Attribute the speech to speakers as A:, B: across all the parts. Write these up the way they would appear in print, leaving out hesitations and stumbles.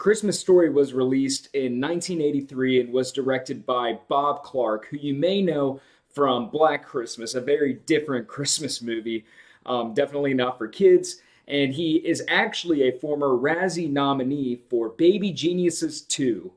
A: Christmas Story was released in 1983 and was directed by Bob Clark, who you may know from Black Christmas, a very different Christmas movie, definitely not for kids. And he is actually a former Razzie nominee for Baby Geniuses 2.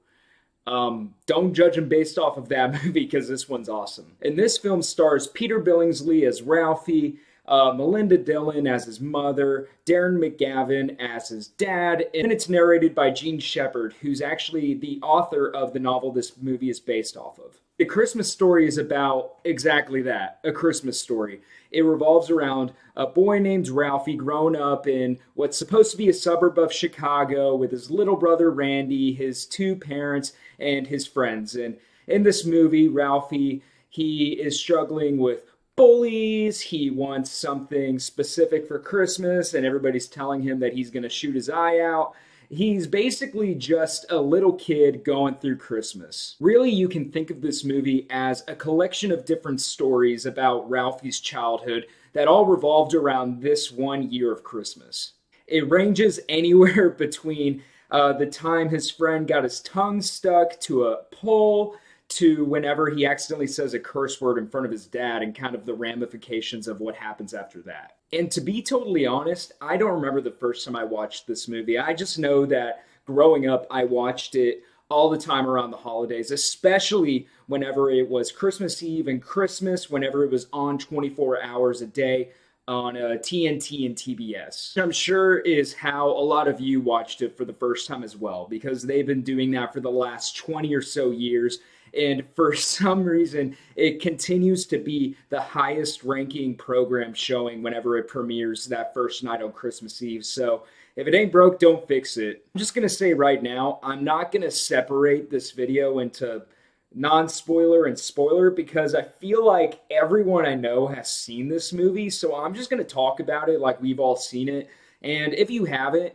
A: Don't judge him based off of that movie because this one's awesome. And this film stars Peter Billingsley as Ralphie, Melinda Dillon as his mother, Darren McGavin as his dad, and it's narrated by Jean Shepherd, who's actually the author of the novel this movie is based off of. The Christmas Story is about exactly that, a Christmas story. It revolves around a boy named Ralphie growing up in what's supposed to be a suburb of Chicago with his little brother Randy, his two parents, and his friends. And in this movie, Ralphie, he is struggling with bullies. He wants something specific for Christmas, and everybody's telling him that he's going to shoot his eye out. He's basically just a little kid going through Christmas. Really, you can think of this movie as a collection of different stories about Ralphie's childhood that all revolved around this one year of Christmas. It ranges anywhere between the time his friend got his tongue stuck to a pole to whenever he accidentally says a curse word in front of his dad and kind of the ramifications of what happens after that. And to be totally honest, I don't remember the first time I watched this movie. I just know that growing up, I watched it all the time around the holidays, especially whenever it was Christmas Eve and Christmas, whenever it was on 24 hours a day on TNT and TBS. I'm sure is how a lot of you watched it for the first time as well, because they've been doing that for the last 20 or so years. And for some reason, it continues to be the highest ranking program showing whenever it premieres that first night on Christmas Eve. So if it ain't broke, don't fix it. I'm just going to say right now, I'm not going to separate this video into non-spoiler and spoiler because I feel like everyone I know has seen this movie. So I'm just going to talk about it like we've all seen it. And if you haven't,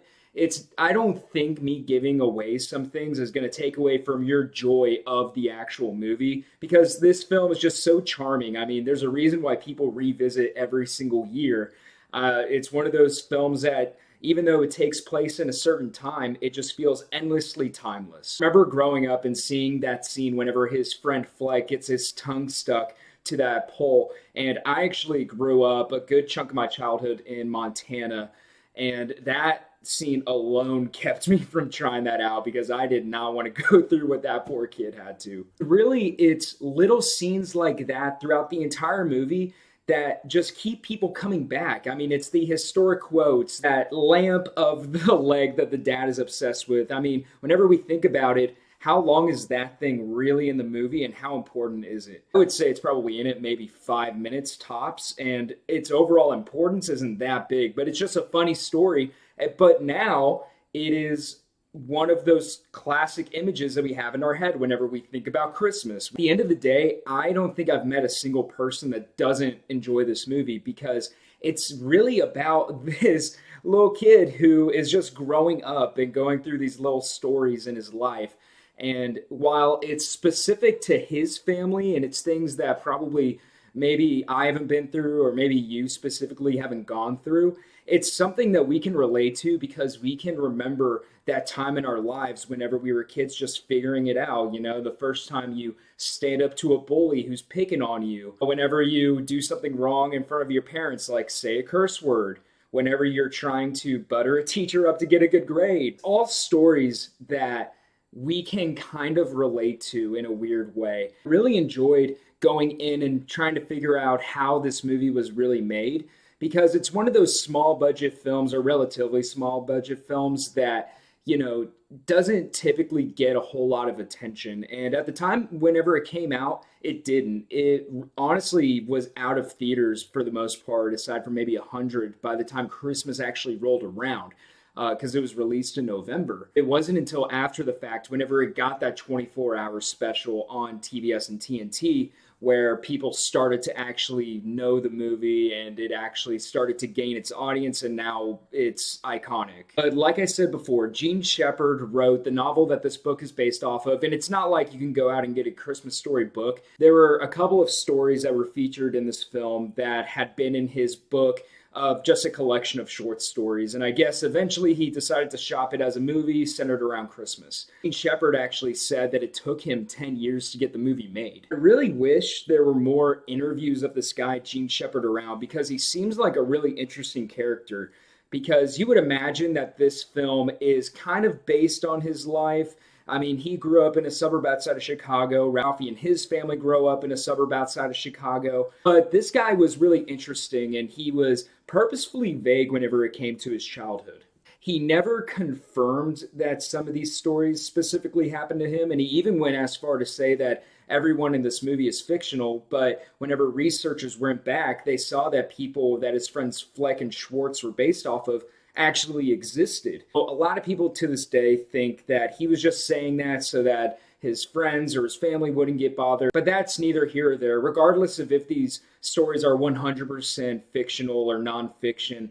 A: I don't think me giving away some things is going to take away from your joy of the actual movie because this film is just so charming. I mean, there's a reason why people revisit every single year. It's one of those films that even though it takes place in a certain time, it just feels endlessly timeless. I remember growing up and seeing that scene whenever his friend Fleck gets his tongue stuck to that pole. And I actually grew up a good chunk of my childhood in Montana, and that scene alone kept me from trying that out because I did not want to go through what that poor kid had to. Really, it's little scenes like that throughout the entire movie that just keep people coming back. I mean, it's the historic quotes, that lamp of the leg that the dad is obsessed with. I mean, whenever we think about it, how long is that thing really in the movie and how important is it? I would say it's probably in it maybe 5 minutes tops, and its overall importance isn't that big, but it's just a funny story. But now it is one of those classic images that we have in our head whenever we think about Christmas. At the end of the day, I don't think I've met a single person that doesn't enjoy this movie because it's really about this little kid who is just growing up and going through these little stories in his life. And while it's specific to his family and it's things that probably maybe I haven't been through or maybe you specifically haven't gone through, it's something that we can relate to because we can remember that time in our lives whenever we were kids just figuring it out. You know, the first time you stand up to a bully who's picking on you, whenever you do something wrong in front of your parents, like say a curse word, whenever you're trying to butter a teacher up to get a good grade. All stories that we can kind of relate to in a weird way. Really enjoyed going in and trying to figure out how this movie was really made because it's one of those small budget films or relatively small budget films that, you know, doesn't typically get a whole lot of attention. And at the time, whenever it came out, it didn't. It honestly was out of theaters for the most part, aside from maybe 100 by the time Christmas actually rolled around. Because it was released in November. It wasn't until after the fact, whenever it got that 24-hour special on TBS and TNT, where people started to actually know the movie and it actually started to gain its audience, and now it's iconic. But like I said before, Jean Shepherd wrote the novel that this book is based off of, and it's not like you can go out and get a Christmas Story book. There were a couple of stories that were featured in this film that had been in his book of just a collection of short stories. And I guess eventually he decided to shop it as a movie centered around Christmas. Gene Shepard actually said that it took him 10 years to get the movie made. I really wish there were more interviews of this guy, Gene Shepard, around, because he seems like a really interesting character. Because you would imagine that this film is kind of based on his life. I mean, he grew up in a suburb outside of Chicago. Ralphie and his family grew up in a suburb outside of Chicago. But this guy was really interesting, and he was purposefully vague whenever it came to his childhood. He never confirmed that some of these stories specifically happened to him, and he even went as far to say that everyone in this movie is fictional, but whenever researchers went back, they saw that people that his friends Fleck and Schwartz were based off of actually existed. Well, a lot of people to this day think that he was just saying that so that his friends or his family wouldn't get bothered, but that's neither here or there. Regardless of if these stories are 100% fictional or nonfiction,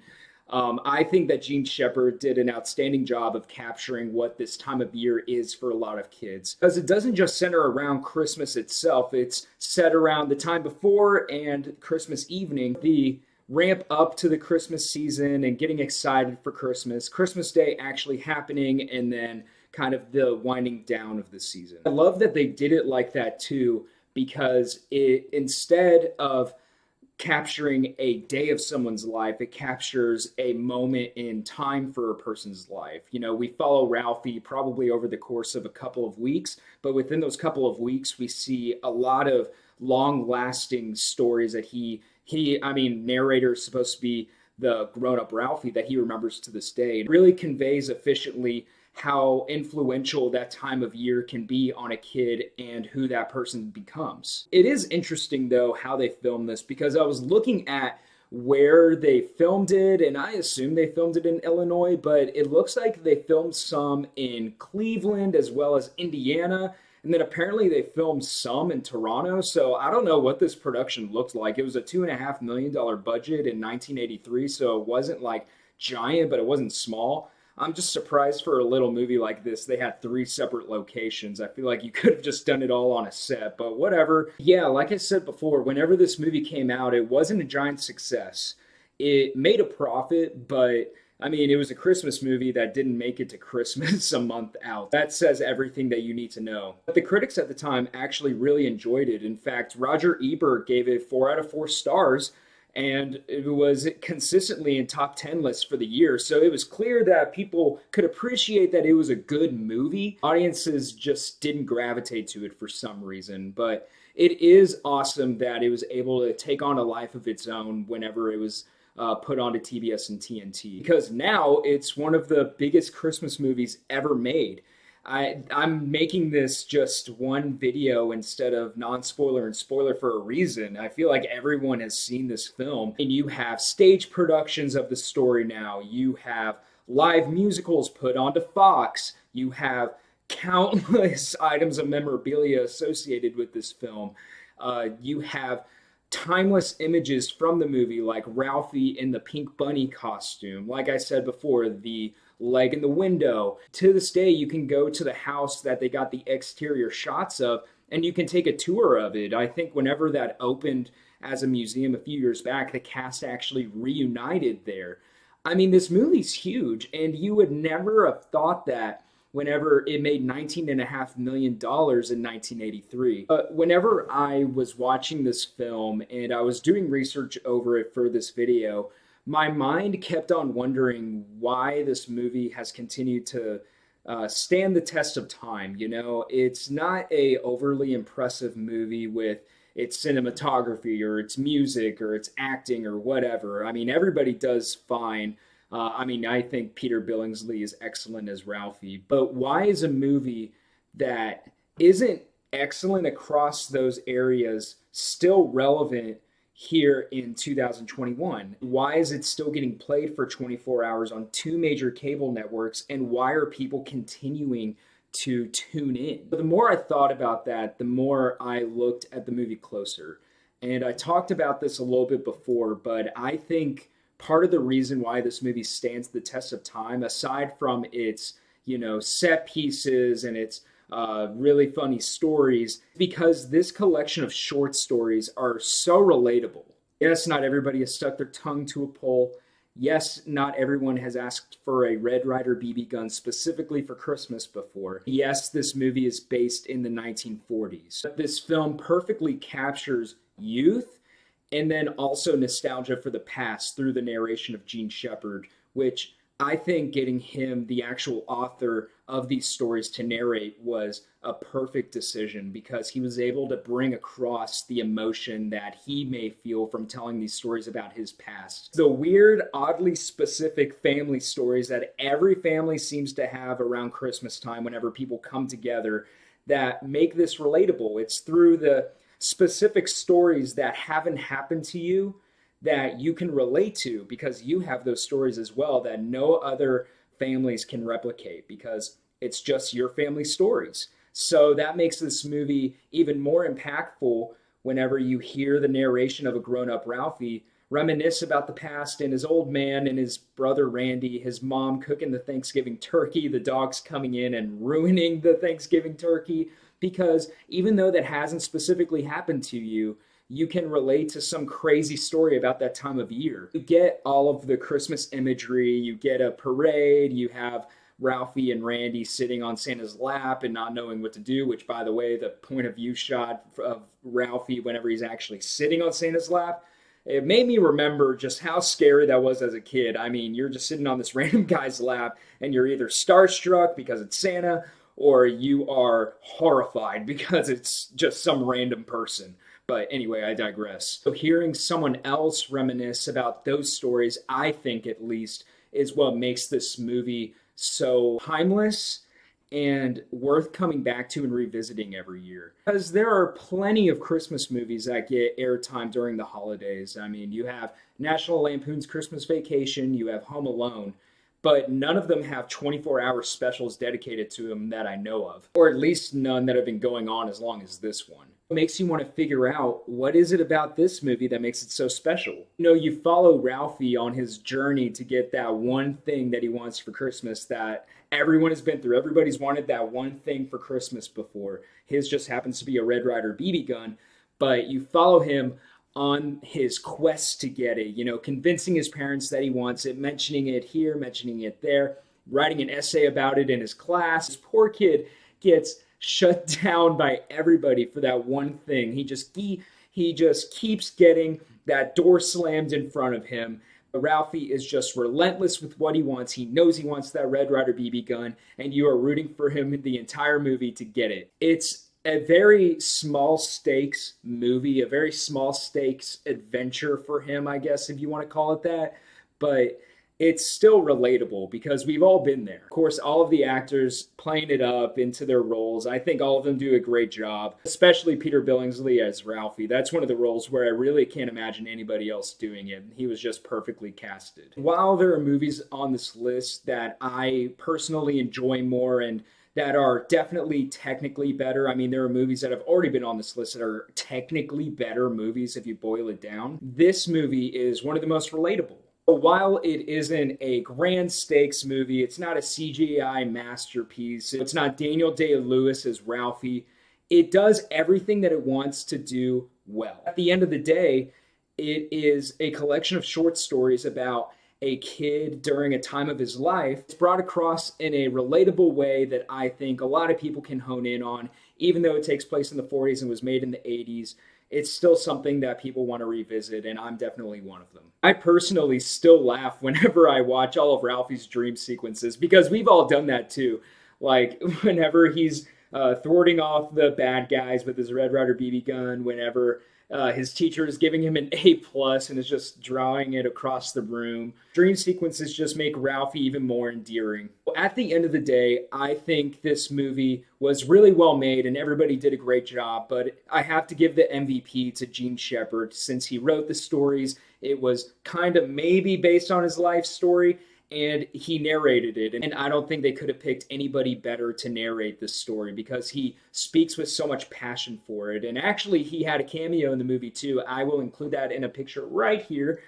A: I think that Gene Shepard did an outstanding job of capturing what this time of year is for a lot of kids. Because it doesn't just center around Christmas itself, it's set around the time before and Christmas evening. The ramp up to the Christmas season and getting excited for Christmas, Christmas Day actually happening, and then kind of the winding down of the season. I love that they did it like that too, because it, instead of capturing a day of someone's life, it captures a moment in time for a person's life. You know, we follow Ralphie probably over the course of a couple of weeks, but within those couple of weeks, we see a lot of long-lasting stories that narrator is supposed to be the grown-up Ralphie that he remembers to this day. It really conveys efficiently how influential that time of year can be on a kid and who that person becomes. It is interesting, though, how they filmed this, because I was looking at where they filmed it, and I assume they filmed it in Illinois, but it looks like they filmed some in Cleveland as well as Indiana, and then apparently they filmed some in Toronto, so I don't know what this production looked like. It was a $2.5 million budget in 1983, so it wasn't like giant, but it wasn't small. I'm just surprised for a little movie like this, they had 3 separate locations. I feel like you could have just done it all on a set, but whatever. Yeah, like I said before, whenever this movie came out, it wasn't a giant success. It made a profit, but I mean, it was a Christmas movie that didn't make it to Christmas a month out. That says everything that you need to know. But the critics at the time actually really enjoyed it. In fact, Roger Ebert gave it 4 out of 4 stars, and it was consistently in top 10 lists for the year. So it was clear that people could appreciate that it was a good movie. Audiences just didn't gravitate to it for some reason. But it is awesome that it was able to take on a life of its own whenever it was put onto TBS and TNT. Because now it's one of the biggest Christmas movies ever made. I'm making this just one video instead of non-spoiler and spoiler for a reason. I feel like everyone has seen this film. And you have stage productions of the story now. You have live musicals put onto Fox. You have countless items of memorabilia associated with this film. You have timeless images from the movie, like Ralphie in the pink bunny costume. Like I said before, the leg in the window. To this day, you can go to the house that they got the exterior shots of, and you can take a tour of it. I think whenever that opened as a museum a few years back, the cast actually reunited there. I mean, this movie's huge, and you would never have thought that whenever it made $19.5 million in 1983. But whenever I was watching this film and I was doing research over it for this video, my mind kept on wondering why this movie has continued to stand the test of time. You know, it's not a overly impressive movie with its cinematography or its music or its acting or whatever. I mean, everybody does fine. I think Peter Billingsley is excellent as Ralphie. But why is a movie that isn't excellent across those areas still relevant here in 2021? Why is it still getting played for 24 hours on 2 major cable networks? And why are people continuing to tune in? But the more I thought about that, the more I looked at the movie closer. And I talked about this a little bit before, but I think part of the reason why this movie stands the test of time, aside from its, set pieces and its really funny stories, because this collection of short stories are so relatable. Yes, not everybody has stuck their tongue to a pole. Yes, not everyone has asked for a Red Ryder BB gun specifically for Christmas before. Yes, this movie is based in the 1940s. This film perfectly captures youth and then also nostalgia for the past through the narration of Gene Shepard, which I think getting him, the actual author of these stories, to narrate was a perfect decision because he was able to bring across the emotion that he may feel from telling these stories about his past. The weird, oddly specific family stories that every family seems to have around Christmas time whenever people come together that make this relatable. It's through the specific stories that haven't happened to you that you can relate to because you have those stories as well that no other families can replicate because it's just your family stories. So that makes this movie even more impactful whenever you hear the narration of a grown-up Ralphie reminisce about the past and his old man and his brother Randy, his mom cooking the Thanksgiving turkey, the dogs coming in and ruining the Thanksgiving turkey. Because even though that hasn't specifically happened to you, you can relate to some crazy story about that time of year. You get all of the Christmas imagery, you get a parade, you have Ralphie and Randy sitting on Santa's lap and not knowing what to do, which, by the way, the point of view shot of Ralphie whenever he's actually sitting on Santa's lap, it made me remember just how scary that was as a kid. I mean, you're just sitting on this random guy's lap and you're either starstruck because it's Santa or you are horrified because it's just some random person. But anyway, I digress. So hearing someone else reminisce about those stories, I think at least, is what makes this movie so timeless and worth coming back to and revisiting every year. Because there are plenty of Christmas movies that get airtime during the holidays. I mean, you have National Lampoon's Christmas Vacation, you have Home Alone, but none of them have 24-hour specials dedicated to them that I know of, or at least none that have been going on as long as this one. It makes you want to figure out, what is it about this movie that makes it so special? You know, you follow Ralphie on his journey to get that one thing that he wants for Christmas that everyone has been through. Everybody's wanted that one thing for Christmas before. His just happens to be a Red Ryder BB gun, but you follow him on his quest to get it, you know, convincing his parents that he wants it, mentioning it here, mentioning it there, writing an essay about it in his class. This poor kid gets shut down by everybody for that one thing. He just keeps getting that door slammed in front of him. Ralphie is just relentless with what he wants. He knows he wants that Red Ryder BB gun, and you are rooting for him the entire movie to get it. It's a very small stakes movie, a very small stakes adventure for him, I guess, if you want to call it that. But it's still relatable because we've all been there. Of course, all of the actors playing it up into their roles, I think all of them do a great job, especially Peter Billingsley as Ralphie. That's one of the roles where I really can't imagine anybody else doing it. He was just perfectly casted. While there are movies on this list that I personally enjoy more and that are definitely technically better. I mean, there are movies that have already been on this list that are technically better movies if you boil it down. This movie is one of the most relatable. While it isn't a grand stakes movie, it's not a CGI masterpiece, it's not Daniel Day-Lewis as Ralphie, it does everything that it wants to do well. At the end of the day, it is a collection of short stories about a kid during a time of his life. It's brought across in a relatable way that I think a lot of people can hone in on. Even though it takes place in the 40s and was made in the 80s, it's still something that people want to revisit, and I'm definitely one of them. I personally still laugh whenever I watch all of Ralphie's dream sequences, because we've all done that too. Like, whenever he's thwarting off the bad guys with his Red Ryder BB gun, whenever his teacher is giving him an A+ and is just drawing it across the room. Dream sequences just make Ralphie even more endearing. At the end of the day, I think this movie was really well made and everybody did a great job, but I have to give the MVP to Gene Shepard since he wrote the stories. It was kind of maybe based on his life story, and he narrated it. And I don't think they could have picked anybody better to narrate this story because he speaks with so much passion for it. And actually, he had a cameo in the movie too. I will include that in a picture right here.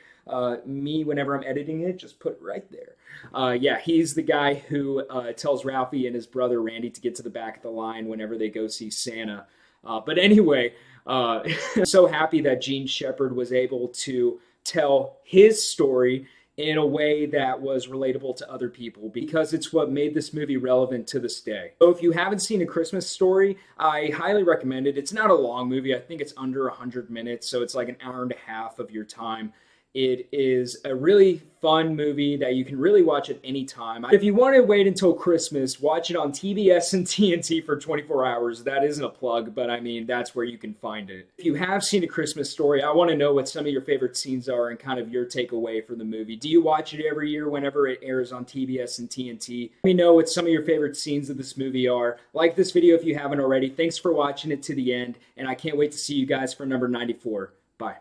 A: Me, whenever I'm editing it, just put it right there. Yeah, he's the guy who tells Ralphie and his brother Randy to get to the back of the line whenever they go see Santa. But anyway, I'm so happy that Gene Shepherd was able to tell his story in a way that was relatable to other people because it's what made this movie relevant to this day. So if you haven't seen A Christmas Story, I highly recommend it. It's not a long movie. I think it's under 100 minutes, so it's like an hour and a half of your time. It is a really fun movie that you can really watch at any time. If you want to wait until Christmas, watch it on TBS and TNT for 24 hours. That isn't a plug, but I mean, that's where you can find it. If you have seen A Christmas Story, I want to know what some of your favorite scenes are and kind of your takeaway from the movie. Do you watch it every year whenever it airs on TBS and TNT? Let me know what some of your favorite scenes of this movie are. Like this video if you haven't already. Thanks for watching it to the end, and I can't wait to see you guys for number 94. Bye.